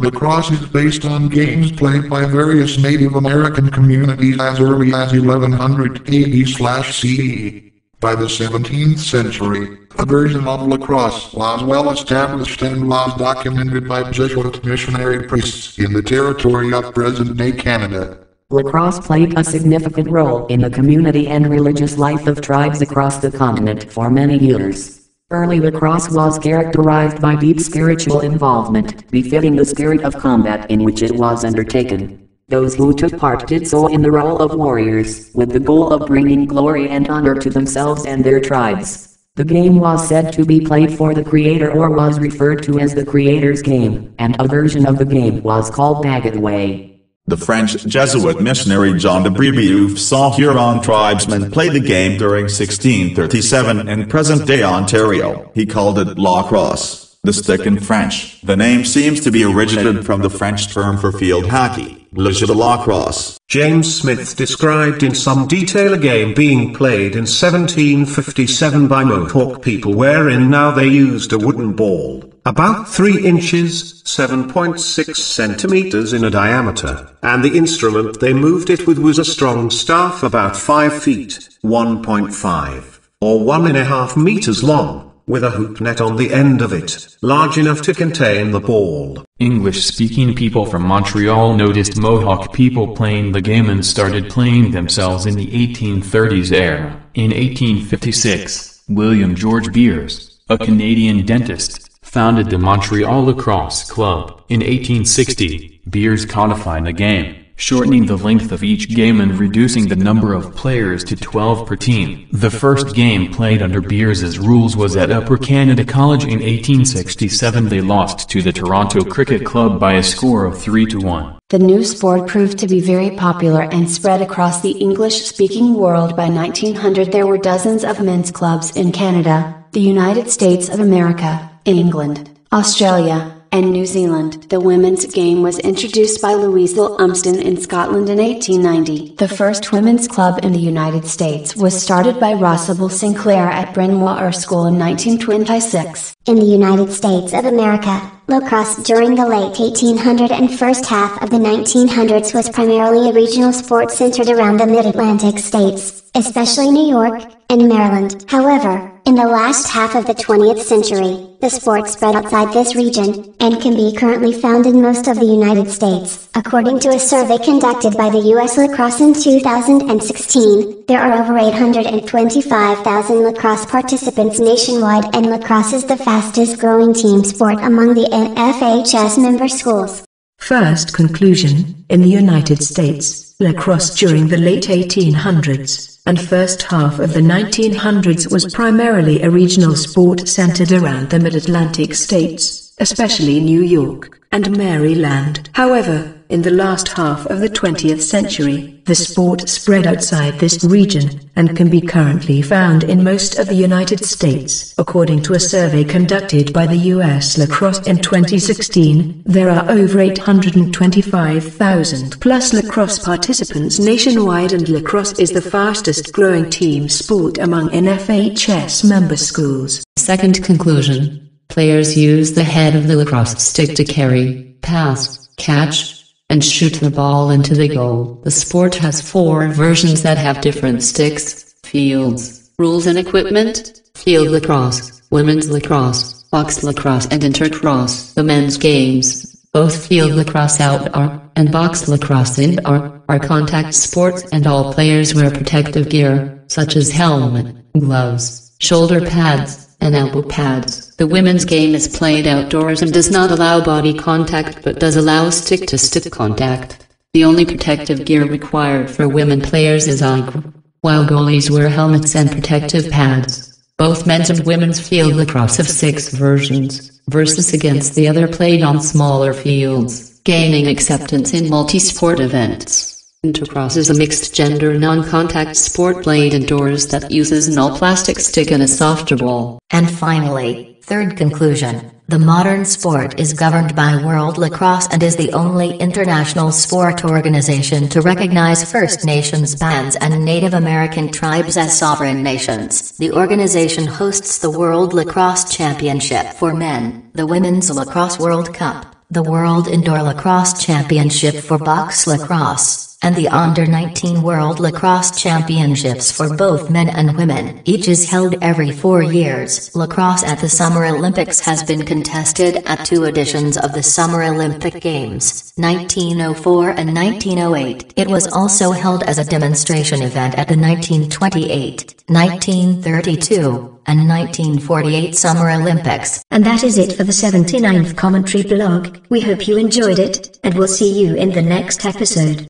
Lacrosse is based on games played by various Native American communities as early as 1100 AD/CE. By the 17th century, a version of lacrosse was well established and was documented by Jesuit missionary priests in the territory of present-day Canada. Lacrosse played a significant role in the community and religious life of tribes across the continent for many years. Early lacrosse was characterized by deep spiritual involvement, befitting the spirit of combat in which it was undertaken. Those who took part did so in the role of warriors, with the goal of bringing glory and honor to themselves and their tribes. The game was said to be played for the creator or was referred to as the creator's game, and a version of the game was called Bagaway. The French Jesuit missionary John de Brébeuf saw Huron tribesmen play the game during 1637 in present-day Ontario. He called it lacrosse, the stick in French. The name seems to be originated from the French term for field hockey, le jeu de lacrosse. James Smith described in some detail a game being played in 1757 by Mohawk people wherein now they used a wooden ball, about 3 inches, 7.6 centimeters in a diameter, and the instrument they moved it with was a strong staff about 5 feet, 1.5, or 1.5 meters long, with a hoop net on the end of it, large enough to contain the ball. English-speaking people from Montreal noticed Mohawk people playing the game and started playing themselves in the 1830s era. In 1856, William George Beers, a Canadian dentist, founded the Montreal Lacrosse Club. In 1860, Beers codified the game, shortening the length of each game and reducing the number of players to 12 per team. The first game played under Beers's rules was at Upper Canada College in 1867. They lost to the Toronto Cricket Club by a score of 3-1. The new sport proved to be very popular and spread across the English-speaking world. By 1900 there were dozens of men's clubs in Canada, the United States of America, England, Australia, and New Zealand. The women's game was introduced by Louise Lumsden in Scotland in 1890. The first women's club in the United States was started by Rossable Sinclair at Bryn Mawr School in 1926. In the United States of America, lacrosse during the late 1800s and first half of the 1900s was primarily a regional sport centered around the Mid-Atlantic states, especially New York and Maryland. However, in the last half of the 20th century, the sport spread outside this region, and can be currently found in most of the United States. According to a survey conducted by the U.S. Lacrosse in 2016, there are over 825,000 lacrosse participants nationwide, and lacrosse is the fastest growing team sport among the NFHS member schools. First conclusion, in the United States, lacrosse during the late 1800s and first half of the 1900s was primarily a regional sport centered around the Mid-Atlantic states, especially New York and Maryland. However, in the last half of the 20th century, the sport spread outside this region, and can be currently found in most of the United States. According to a survey conducted by the U.S. Lacrosse in 2016, there are over 825,000 plus lacrosse participants nationwide, and lacrosse is the fastest growing team sport among NFHS member schools. Second conclusion. Players use the head of the lacrosse stick to carry, pass, catch, and shoot the ball into the goal. The sport has 4 versions that have different sticks, fields, rules and equipment: field lacrosse, women's lacrosse, box lacrosse and intercross. The men's games, both field lacrosse outdoor and box lacrosse indoor, are contact sports, and all players wear protective gear, such as helmet, gloves, shoulder pads, and elbow pads. The women's game is played outdoors and does not allow body contact but does allow stick-to-stick contact. The only protective gear required for women players is eye cream, while goalies wear helmets and protective pads. Both men's and women's field lacrosse have 6 versions, versus against the other played on smaller fields, gaining acceptance in multi-sport events. Intercross is a mixed-gender non-contact sport played indoors that uses an all-plastic stick and a softer ball. And finally, third conclusion, the modern sport is governed by World Lacrosse and is the only international sport organization to recognize First Nations bands and Native American tribes as sovereign nations. The organization hosts the World Lacrosse Championship for men, the Women's Lacrosse World Cup, the World Indoor Lacrosse Championship for box lacrosse, and the Under-19 World Lacrosse Championships for both men and women. Each is held every 4 years. Lacrosse at the Summer Olympics has been contested at 2 editions of the Summer Olympic Games, 1904 and 1908. It was also held as a demonstration event at the 1928, 1932, and 1948 Summer Olympics. And that is it for the 79th commentary blog. We hope you enjoyed it, and we'll see you in the next episode.